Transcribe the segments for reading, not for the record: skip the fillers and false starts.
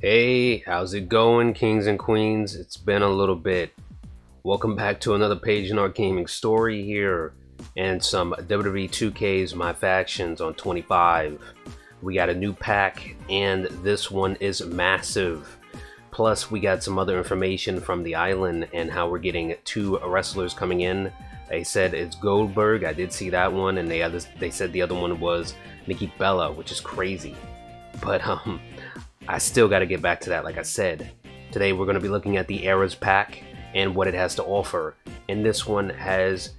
Hey, how's it going, kings and queens? It's been a little bit. Welcome back to another page in our gaming story here, and some WWE 2K's My Factions on 25. We got a new pack, and this one is massive. Plus, we got some other information from the island and how we're getting two wrestlers coming in. They said it's Goldberg. I did see that one, and they said the other one was Nikki Bella, which is crazy. But I still got to get back to that, like I said. Today we're going to be looking at the ERAS pack and what it has to offer. And this one has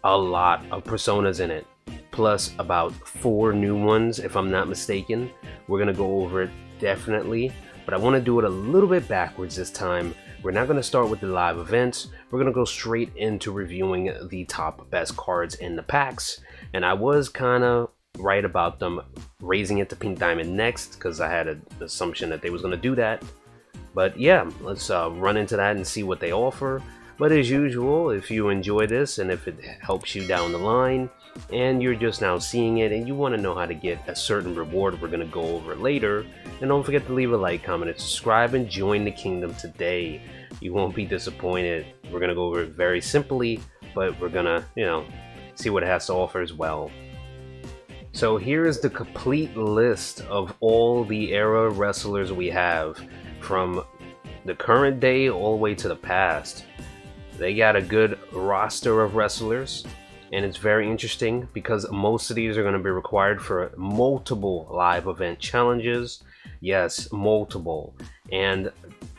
a lot of personas in it, plus about 4 new ones, if I'm not mistaken. We're going to go over it definitely, but I want to do it a little bit backwards this time. We're not going to start with the live events. We're going to go straight into reviewing the top best cards in the packs. And I was kind of right about them raising it to Pink Diamond next because I had an assumption that they was going to do that. But yeah, let's run into that and see what they offer. But as usual, if you enjoy this and if it helps you down the line and you're just now seeing it and you want to know how to get a certain reward we're going to go over later, then don't forget to leave a like, comment, and subscribe and join the kingdom today. You won't be disappointed. We're going to go over it very simply, but we're going to, see what it has to offer as well. So here is the complete list of all the era wrestlers we have from the current day all the way to the past. They got a good roster of wrestlers, and it's very interesting because most of these are going to be required for multiple live event challenges. Yes, multiple. And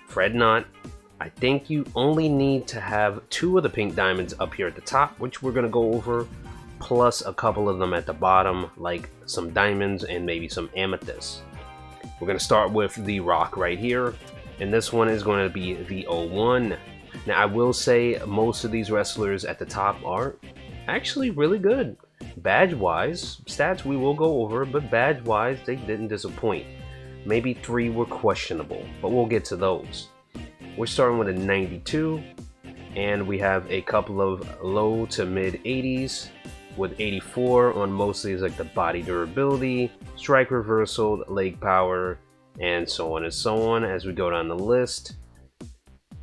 fret not, I think you only need to have 2 of the pink diamonds up here at the top, which we're going to go over, plus a couple of them at the bottom, like some diamonds and maybe some amethysts. We're going to start with the rock right here, and this one is going to be the 01. Now I will say most of these wrestlers at the top are actually really good. Badge wise, stats we will go over, but badge wise they didn't disappoint. Maybe 3 were questionable, but we'll get to those. We're starting with a 92, and we have a couple of low to mid 80s with 84 on most of these, like the body durability, strike reversal, leg power, and so on and so on as we go down the list.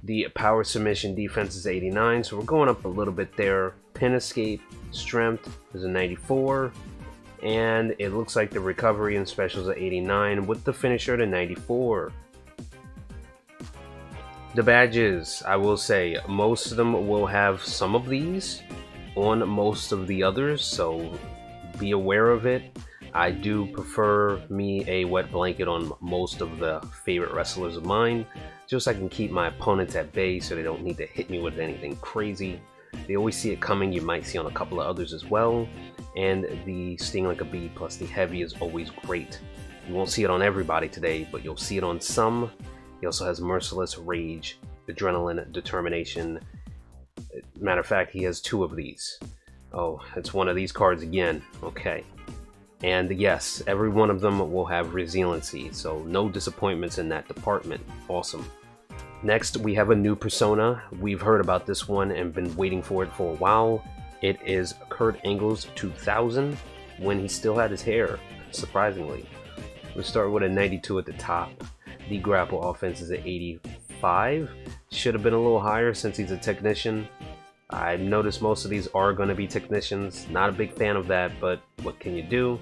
The power submission defense is 89, so we're going up a little bit there. Pin escape strength is a 94, and it looks like the recovery and specials are 89 with the finisher to 94. The badges, I will say most of them will have some of these on most of the others, so be aware of it. I do prefer me a wet blanket on most of the favorite wrestlers of mine, just so I can keep my opponents at bay so they don't need to hit me with anything crazy. They always see it coming. You might see on a couple of others as well, and the sting like a bee plus the heavy is always great. You won't see it on everybody today, but you'll see it on some. He also has merciless, rage, adrenaline, determination. Matter of fact, he has 2 of these. Oh, it's one of these cards again. Okay. And yes, every one of them will have resiliency, so no disappointments in that department. Awesome. Next, we have a new persona. We've heard about this one and been waiting for it for a while. It is Kurt Angle's 2000, when he still had his hair, surprisingly. We'll start with a 92 at the top. The grapple offense is at 85. Should have been a little higher since he's a technician. I noticed most of these are going to be technicians. Not a big fan of that, but what can you do?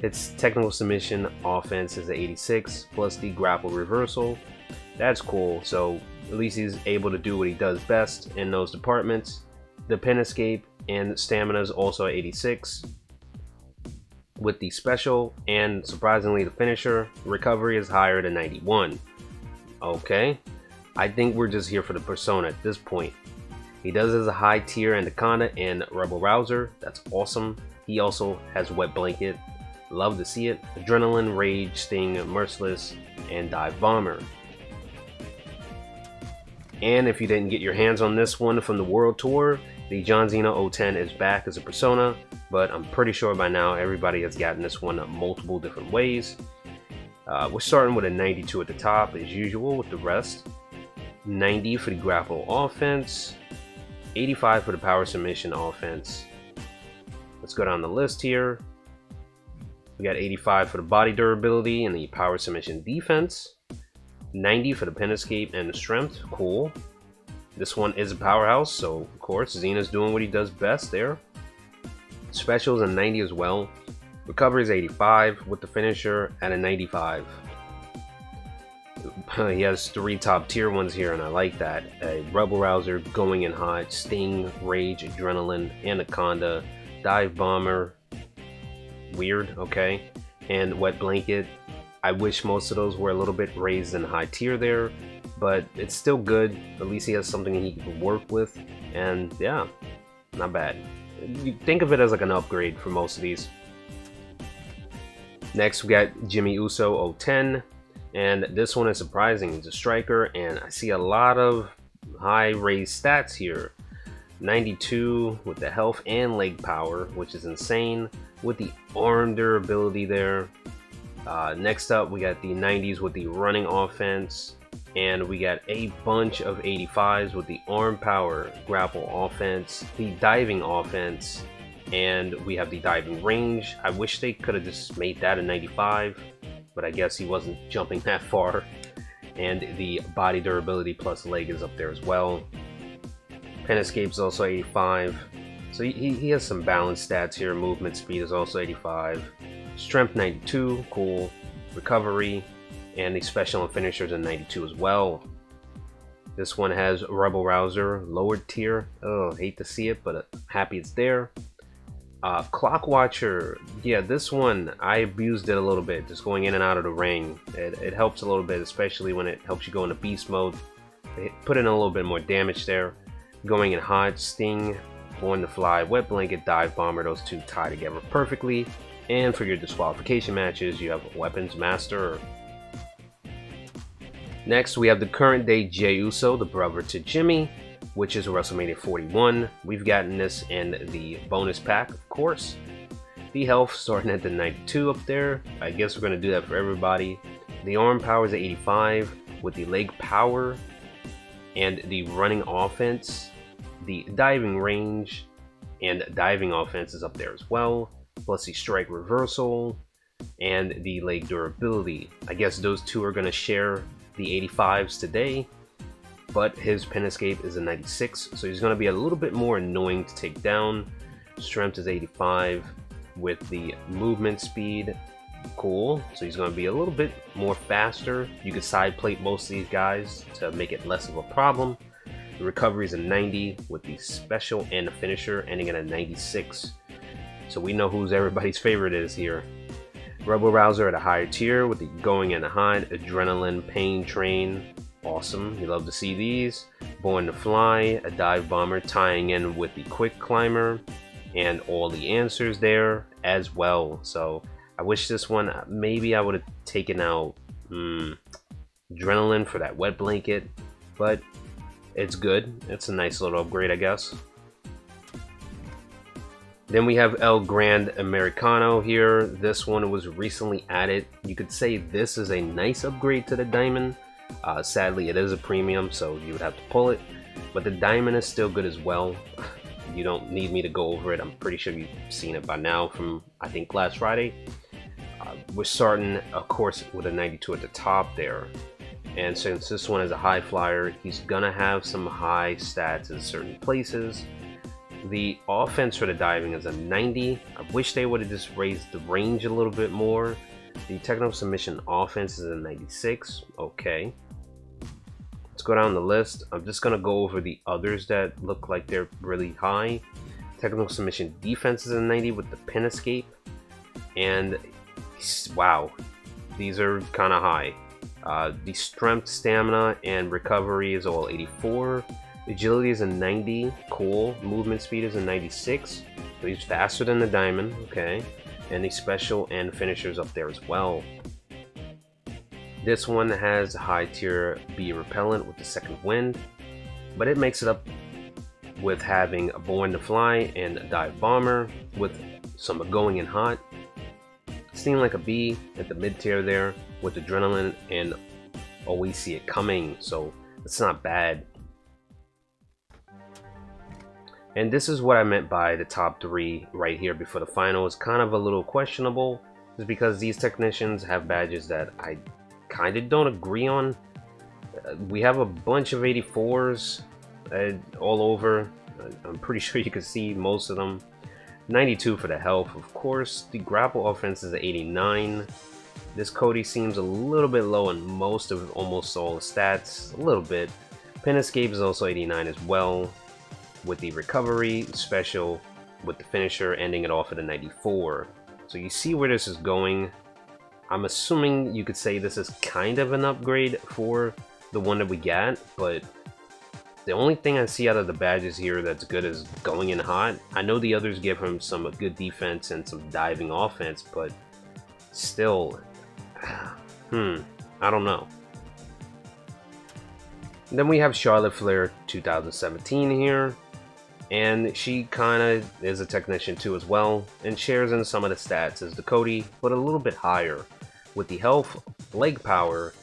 Its technical submission offense is at 86, plus the grapple reversal. That's cool, so at least he's able to do what he does best in those departments. The pin escape and stamina is also at 86. With the special and surprisingly the finisher, recovery is higher than 91. Okay, I think we're just here for the persona at this point. He does as a high tier Anaconda and Rebel Rouser. That's awesome. He also has Wet Blanket. Love to see it. Adrenaline, Rage, Sting, Merciless, and Dive Bomber. And if you didn't get your hands on this one from the World Tour, the John Cena 010 is back as a persona, but I'm pretty sure by now everybody has gotten this one multiple different ways. We're starting with a 92 at the top as usual with the rest. 90 for the grapple offense. 85 for the power submission offense. Let's go down the list here. We got 85 for the body durability and the power submission defense. 90 for the pen escape and the strength. Cool. This one is a powerhouse, so of course Xena's doing what he does best there. Specials a 90 as well. Recovery is 85 with the finisher at a 95. He has 3 top tier ones here, and I like that. A Rebel Rouser, Going in Hot, Sting, Rage, Adrenaline, Anaconda, Dive Bomber. Weird, okay. And Wet Blanket. I wish most of those were a little bit raised in high tier there, but it's still good. At least he has something he can work with, and yeah, not bad. You think of it as like an upgrade for most of these. Next, we got Jimmy Uso 010, and this one is surprising. He's a striker, and I see a lot of high raised stats here. 92 with the health and leg power, which is insane, with the arm durability there. Next up, we got the 90s with the running offense, and we got a bunch of 85s with the arm power, grapple offense, the diving offense, and we have the diving range. I wish they could have just made that a 95, but I guess he wasn't jumping that far. And the body durability plus leg is up there as well. Pen escape is also 85, so he has some balanced stats here. Movement speed is also 85. Strength 92, cool. Recovery, and the special and finishers in 92 as well. This one has Rebel Rouser, lowered tier. Oh, hate to see it, but happy it's there. Clock Watcher, yeah, this one I abused it a little bit, just going in and out of the ring. It helps a little bit, especially when it helps you go into beast mode. Put in a little bit more damage there. Going in hot, Sting, Born to Fly, Wet Blanket, Dive Bomber, those two tie together perfectly. And for your disqualification matches, you have Weapons Master. Next, we have the current day Jey Uso, the brother to Jimmy, which is WrestleMania 41. We've gotten this in the bonus pack, of course. The health starting at the 92 up there. I guess we're going to do that for everybody. The arm power is 85 with the leg power and the running offense. The diving range and diving offense is up there as well, plus the strike reversal and the leg durability. I guess those two are going to share the 85s today, but his pen escape is a 96, so he's going to be a little bit more annoying to take down. Strength is 85 with the movement speed. Cool, so he's going to be a little bit more faster. You could side plate most of these guys to make it less of a problem. The recovery is a 90 with the special and the finisher ending at a 96. So we know who's everybody's favorite is here. Rebel Rouser at a higher tier with the Going in the Hot, Adrenaline, Pain Train. Awesome, you love to see these. Born to Fly, a Dive Bomber tying in with the Quick Climber, and all the answers there as well. So I wish this one, maybe I would have taken out Adrenaline for that Wet Blanket, but it's good. It's a nice little upgrade, I guess. Then we have El Grand Americano here. This one was recently added. You could say this is a nice upgrade to the Diamond. Sadly, it is a premium, so you would have to pull it. But the Diamond is still good as well. You don't need me to go over it. I'm pretty sure you've seen it by now from, I think, last Friday. We're starting, of course, with a 92 at the top there. And since this one is a high flyer, he's gonna have some high stats in certain places. The offense for the diving is a 90. I wish they would have just raised the range a little bit more. The technical submission offense is a 96. Okay. Let's go down the list. I'm just gonna go over the others that look like they're really high. Technical submission defense is a 90 with the pin escape. And wow, these are kind of high. The strength, stamina, and recovery is all 84. Agility is a 90. Cool. Movement speed is a 96. So he's faster than the Diamond. Okay. And the special and finishers up there as well. This one has high tier B repellent with the second wind, but it makes it up with having a Born to Fly and a Dive Bomber with some Going in Hot. Seem like a B at the mid tier there with Adrenaline and Always See It Coming, so it's not bad. And this is what I meant by the top 3 right here before the final is kind of a little questionable, is because these technicians have badges that I kind of don't agree on. We have a bunch of 84s all over. I'm pretty sure you can see most of them. 92 for the health, of course. The grapple offense is 89. This Cody seems a little bit low on most of almost all the stats, a little bit. Pin escape is also 89 as well, with the recovery special, with the finisher ending it off at a 94. So you see where this is going. I'm assuming you could say this is kind of an upgrade for the one that we got, but the only thing I see out of the badges here that's good is going in hot. I know the others give him some good defense and some diving offense, but still, I don't know. Then we have Charlotte Flair 2017 here, and she kind of is a technician too as well, and shares in some of the stats as the Cody, but a little bit higher, with the health, leg power,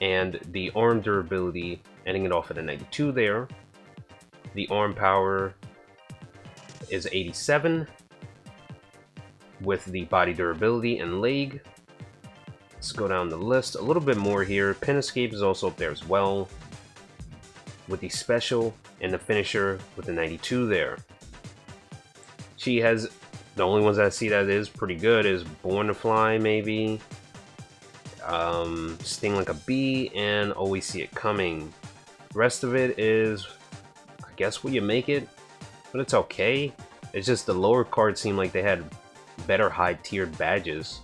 and the arm durability, ending it off at a 92 there. The arm power is 87, with the body durability and leg. Let's go down the list a little bit more here. Pin escape is also up there as well, with the special and the finisher with the 92 there. She has, the only ones I see that is pretty good is Born to Fly, maybe, Sting Like a Bee, and Always See It Coming. The rest of it is, I guess, what you make it, but it's okay. It's just the lower cards seem like they had better high-tiered badges.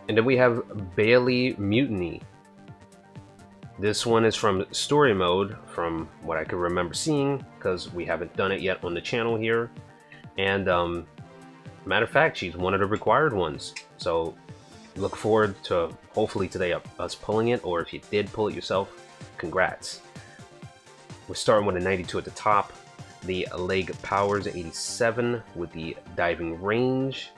And then we have Bailey Mutiny. This one is from story mode, from what I can remember seeing, because we haven't done it yet on the channel here. And matter of fact, she's one of the required ones. So look forward to hopefully today us pulling it, or if you did pull it yourself, congrats. We're starting with a 92 at the top. The leg power is 87 with the diving range.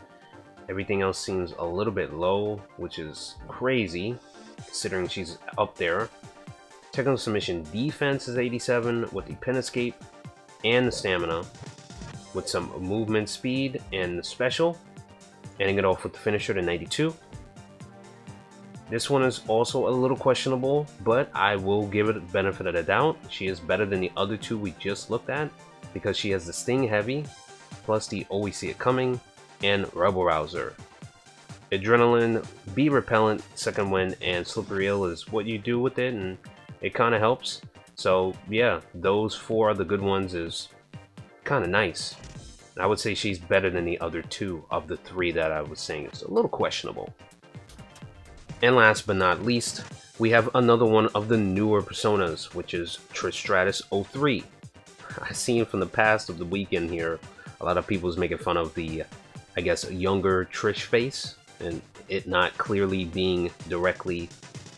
Everything else seems a little bit low, which is crazy considering she's up there. Technical submission defense is 87 with the pin escape and the stamina, with some movement speed and the special, ending it off with the finisher to 92. This one is also a little questionable, but I will give it the benefit of the doubt. She is better than the other two we just looked at, because she has the Sting Heavy, plus the Always See It Coming, and Rebel Rouser. Adrenaline, Be Repellent, Second Wind, and Slippery Eel is what you do with it, and it kind of helps. So yeah, those four are the good ones, is kind of nice. I would say she's better than the other two of the three that I was saying. It's a little questionable. And last but not least, we have another one of the newer personas, which is Trish Stratus 03. I've seen from the past of the weekend here, a lot of people is making fun of the, I guess, younger Trish face, and it not clearly being directly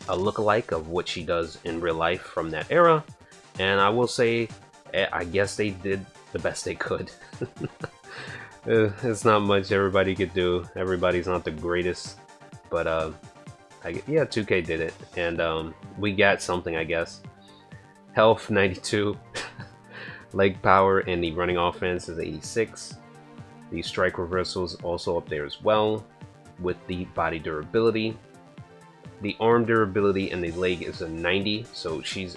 a lookalike of what she does in real life from that era. And I will say, I guess they did the best they could. It's not much everybody could do. Everybody's not the greatest, but yeah, 2K did it, and we got something, I guess. Health 92, leg power and the running offense is 86. The strike reversals also up there as well, with the body durability. The arm durability and the leg is a 90, so she's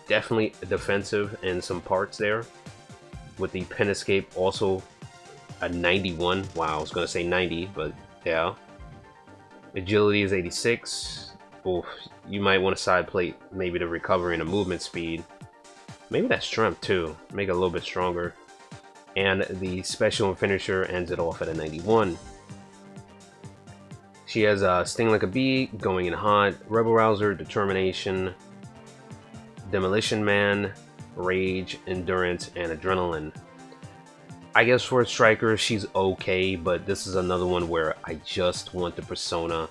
definitely defensive in some parts there. With the pin escape also a 91. Wow, I was gonna say 90, but yeah. Agility is 86. Oof, you might want to side plate maybe the recovery and the movement speed. Maybe that strength too, make it a little bit stronger. And the special and finisher ends it off at a 91. She has a Sting Like a Bee, Going in Hot, Rebel Rouser, Determination, Demolition Man, Rage, Endurance, and Adrenaline. I guess for a striker, she's okay, but this is another one where I just want the persona.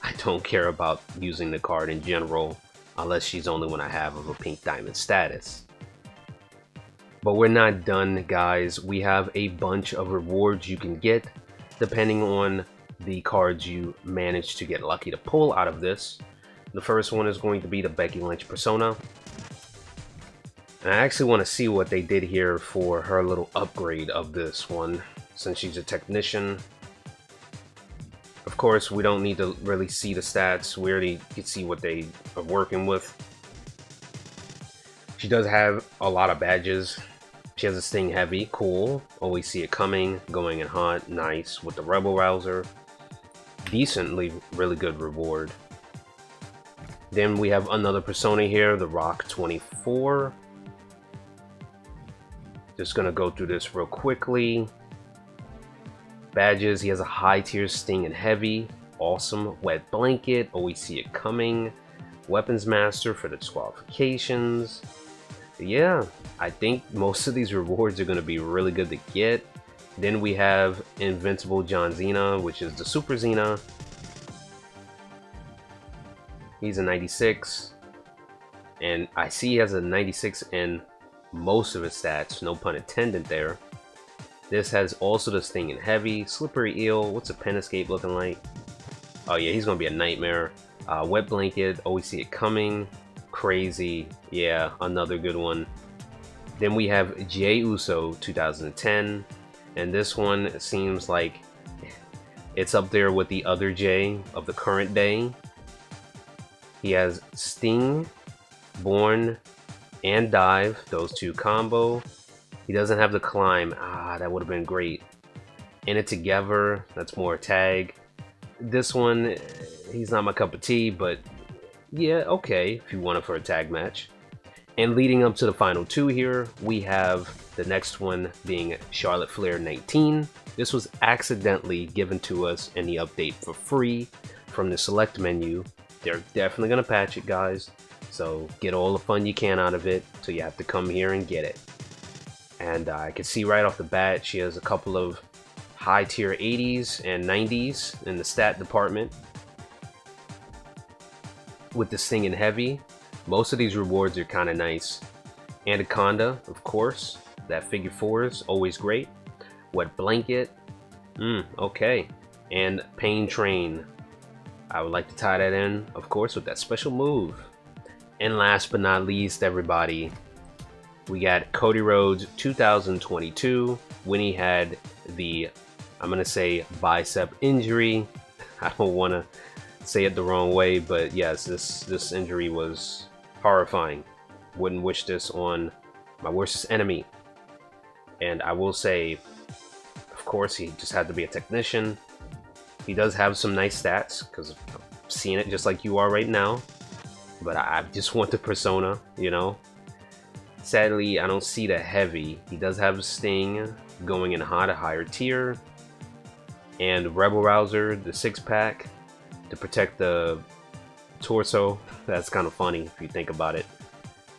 I don't care about using the card in general, unless she's only one I have of a pink diamond status. But we're not done, guys. We have a bunch of rewards you can get, depending on the cards you manage to get lucky to pull out of this. The first one is going to be the Becky Lynch persona. And I actually want to see what they did here for her little upgrade of this one, since she's a technician. Of course, we don't need to really see the stats. We already can see what they are working with. She does have a lot of badges. She has a Sting Heavy, cool. Always see it coming, going in hot, nice. With the Rebel Rouser, decently, really good reward. Then we have another persona here, the Rock 24. Just gonna go through this real quickly. Badges, he has a high tier Sting and Heavy. Awesome. Wet Blanket, always see it coming. Weapons Master for the disqualifications. Yeah, I think most of these rewards are going to be really good to get. Then we have Invincible John Cena, which is the Super Cena. He's a 96. And I see he has a 96 in most of his stats, no pun intended there. This has also the Sting and Heavy. Slippery Eel, what's a Pen Escape looking like? Oh yeah, he's going to be a nightmare. Wet Blanket, always see it coming. Crazy, yeah, another good one. Then we have Jey Uso 2010, and this one seems like it's up there with the other Jey of the current day. He has Sting, Born, and Dive, those two combo. He doesn't have the Climb. That would have been great. In It Together, that's more tag. This one, he's not my cup of tea, but yeah, okay, if you want it for a tag match. And leading up to the final two here, we have the next one being Charlotte Flair 19. This was accidentally given to us in the update for free from the select menu. They're definitely going to patch it, guys. So get all the fun you can out of it, so you have to come here and get it. And I can see right off the bat, she has a couple of high tier 80s and 90s in the stat department. With the Sting and Heavy, most of these rewards are kind of nice. Anaconda, of course, that figure 4 is always great. Wet Blanket, okay. And Pain Train, I would like to tie that in, of course, with that special move. And last but not least, everybody, we got Cody Rhodes 2022 when he had the, I'm gonna say, bicep injury. I don't want to say it the wrong way, but yes, this injury was horrifying. Wouldn't wish this on my worst enemy. And I will say, of course, he just had to be a technician. He does have some nice stats, because I'm seeing it just like you are right now. But I just want the persona, you know. Sadly, I don't see the Heavy. He does have Sting going in hot, a higher tier. And Rebel Rouser, the 6-pack, to protect the torso. That's kind of funny if you think about it.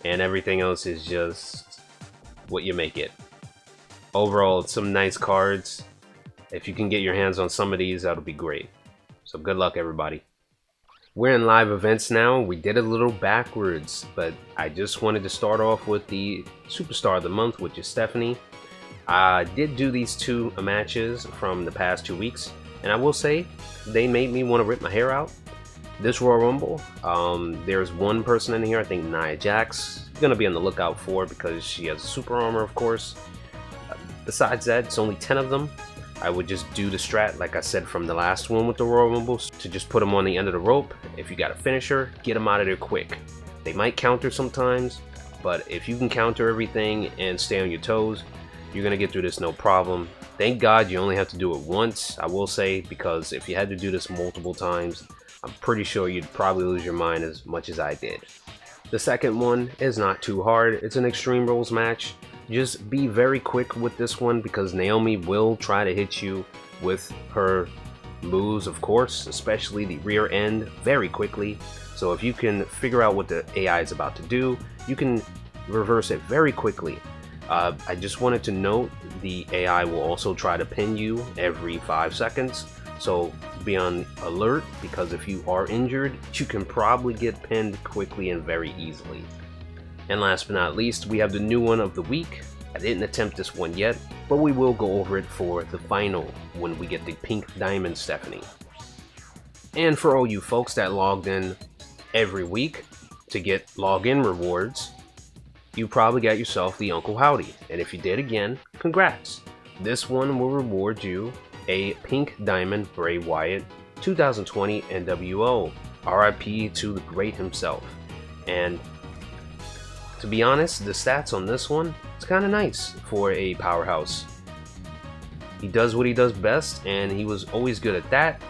And everything else is just what you make it. Overall, it's some nice cards. If you can get your hands on some of these, that'll be great. So good luck, everybody. We're in live events now. We did a little backwards, but I just wanted to start off with the Superstar of the Month, which is Stephanie. I did do these two matches from the past 2 weeks, and I will say they made me want to rip my hair out. This Royal Rumble, there's one person in here, I think Nia Jax, gonna be on the lookout for because she has super armor, of course. Besides that, it's only 10 of them. I would just do the strat like I said from the last one with the Royal Rumble, to just put them on the end of the rope. If you got a finisher, get them out of there quick. They might counter sometimes, but if you can counter everything and stay on your toes, you're gonna get through this no problem. Thank God you only have to do it once, I will say, because if you had to do this multiple times, I'm pretty sure you'd probably lose your mind as much as I did. The second one is not too hard. It's an Extreme Rules match. Just be very quick with this one because Naomi will try to hit you with her moves, of course, especially the rear end, very quickly. So if you can figure out what the AI is about to do, you can reverse it very quickly. I just wanted to note the AI will also try to pin you every 5 seconds. So be on alert, because if you are injured, you can probably get pinned quickly and very easily. And last but not least, we have the new one of the week. I didn't attempt this one yet, but we will go over it for the final when we get the Pink Diamond Stephanie. And for all you folks that logged in every week to get login rewards, you probably got yourself the Uncle Howdy. And if you did again, congrats. This one will reward you a Pink Diamond Bray Wyatt 2020 NWO. RIP to the great himself. And to be honest, the stats on this one, it's kind of nice for a powerhouse. He does what he does best, and he was always good at that.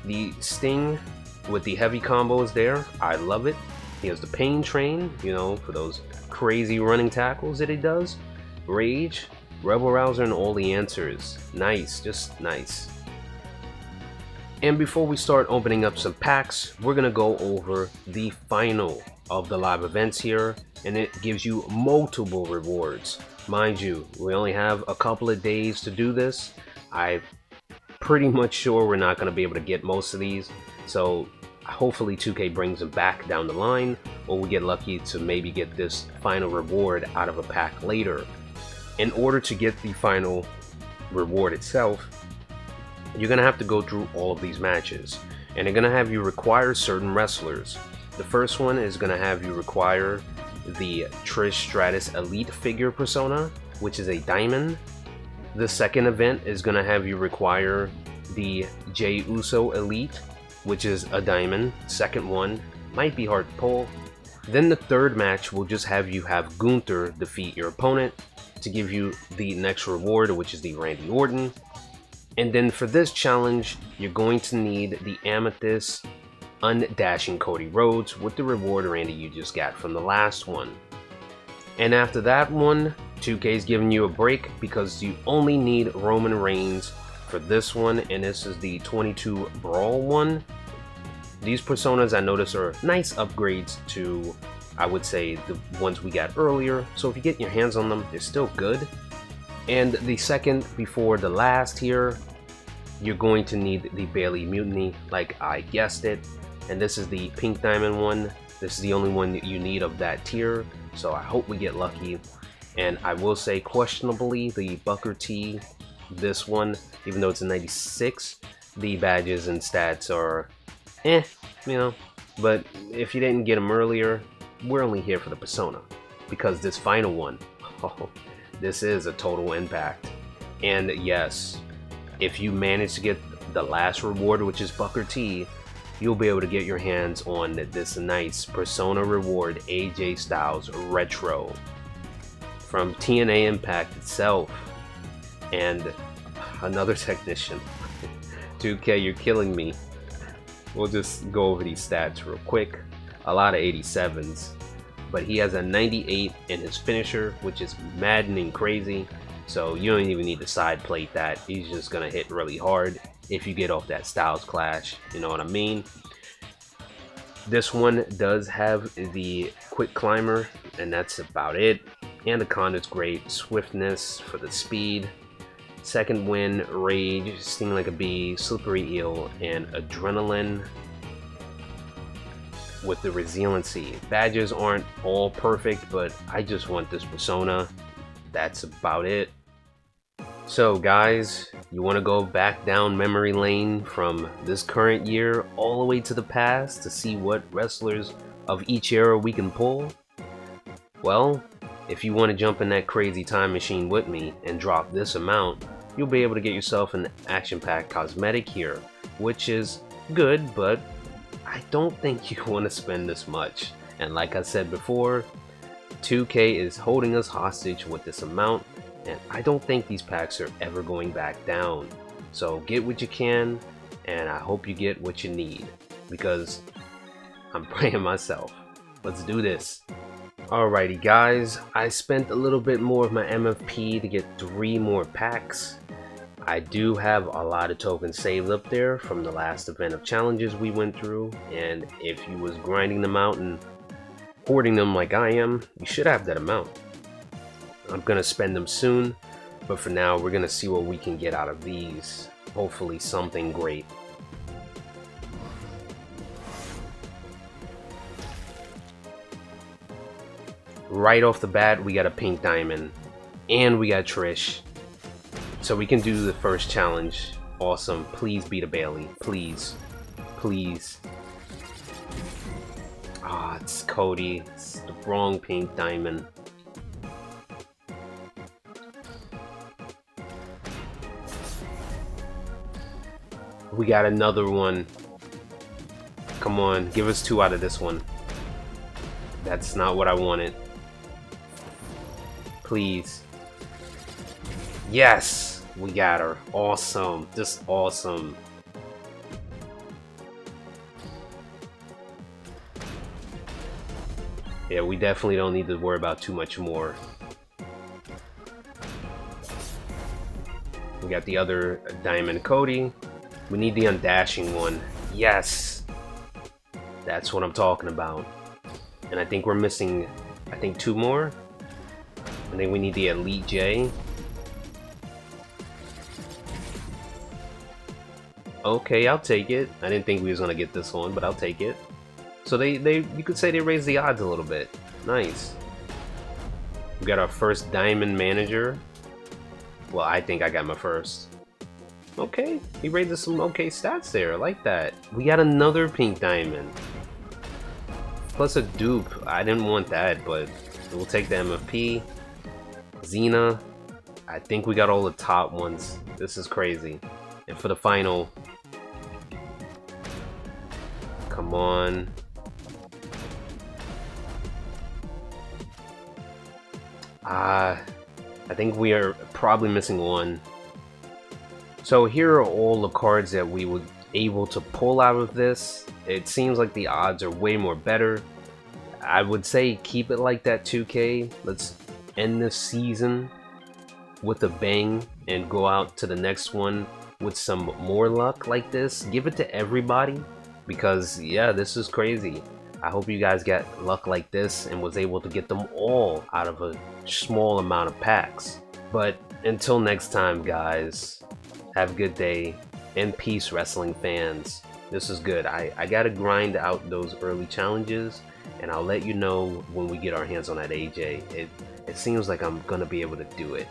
The Sting with the heavy combos there, I love it. He has the Pain Train, you know, for those crazy running tackles that he does. Rage, Rebel Rouser, and all the answers. Nice, just nice. And before we start opening up some packs, we're gonna go over the final of the live events here, and it gives you multiple rewards. Mind you, we only have a couple of days to do this. I'm pretty much sure we're not gonna be able to get most of these, so hopefully 2K brings them back down the line, or we get lucky to maybe get this final reward out of a pack later. In order to get the final reward itself, you're gonna have to go through all of these matches, and they're gonna have you require certain wrestlers. The first one is gonna have you require the Trish Stratus Elite figure persona, which is a diamond. The second event is gonna have you require the Jey Uso Elite, which is a diamond. Second one might be hard to pull. Then the third match will just have you have Gunther defeat your opponent to give you the next reward, which is the Randy Orton. And then for this challenge, you're going to need the Amethyst Undashing Cody Rhodes with the reward Randy you just got from the last one. And after that one, 2K's giving you a break because you only need Roman Reigns for this one, and this is the 22 Brawl one. These personas I notice are nice upgrades to, I would say, the ones we got earlier, so if you get your hands on them, they're still good. And the second before the last here, you're going to need the Bailey Mutiny, like I guessed it. And this is the Pink Diamond one. This is the only one that you need of that tier, so I hope we get lucky. And I will say, questionably, the Booker T, this one, even though it's a 96, the badges and stats are you know. But if you didn't get them earlier, we're only here for the persona, because this final one, oh, this is a total impact. And yes, if you manage to get the last reward, which is Booker T, you'll be able to get your hands on this nice Persona reward AJ Styles Retro from TNA Impact itself. And another technician. 2K, you're killing me. We'll just go over these stats real quick. A lot of 87s. But he has a 98 in his finisher, which is maddening crazy. So you don't even need to side plate that. He's just gonna hit really hard if you get off that Styles Clash, you know what I mean? This one does have the Quick Climber, and that's about it. And the Conduit's great. Swiftness for the speed. Second Wind, Rage, Sting Like a Bee, Slippery Eel, and Adrenaline with the Resiliency. Badges aren't all perfect, but I just want this persona. That's about it. So guys, you want to go back down memory lane from this current year all the way to the past to see what wrestlers of each era we can pull? Well, if you want to jump in that crazy time machine with me and drop this amount, you'll be able to get yourself an action-packed cosmetic here, which is good, but I don't think you want to spend this much. And like I said before, 2K is holding us hostage with this amount, and I don't think these packs are ever going back down. So get what you can, and I hope you get what you need, because I'm praying myself. Let's do this. Alrighty guys, I spent a little bit more of my MFP to get 3 more packs. I do have a lot of tokens saved up there from the last event of challenges we went through, and if you was grinding them out and hoarding them like I am, you should have that amount. I'm gonna spend them soon, but for now we're gonna see what we can get out of these. Hopefully something great. Right off the bat, we got a Pink Diamond, and we got Trish. So we can do the first challenge. Awesome. Please beat a Bailey. Please. Please. Ah, it's Cody. It's the wrong Pink Diamond. We got another one. Come on, give us 2 out of this one. That's not what I wanted. Please. Yes! We got her. Awesome. Just awesome. Yeah, we definitely don't need to worry about too much more. We got the other Diamond Cody. We need the undashing one. Yes! That's what I'm talking about. And I think we're missing, 2 more. I think we need the Elite J. Okay, I'll take it. I didn't think we was gonna get this one, but I'll take it. So you could say they raised the odds a little bit. Nice. We got our first Diamond Manager. Well, I think I got my first. Okay, he raised us some okay stats there. I like that. We got another Pink Diamond. Plus a dupe. I didn't want that, but we'll take the MFP. Xena. I think we got all the top ones. This is crazy. And for the final, come on. I think we are probably missing one. So here are all the cards that we were able to pull out of this. It seems like the odds are way more better. I would say keep it like that, 2K. Let's end this season with a bang and go out to the next one with some more luck like this. Give it to everybody, because yeah, this is crazy. I hope you guys got luck like this and was able to get them all out of a small amount of packs. But until next time, guys, have a good day and peace, wrestling fans. This is good. I gotta grind out those early challenges, and I'll let you know when we get our hands on that AJ. It seems like I'm gonna be able to do it.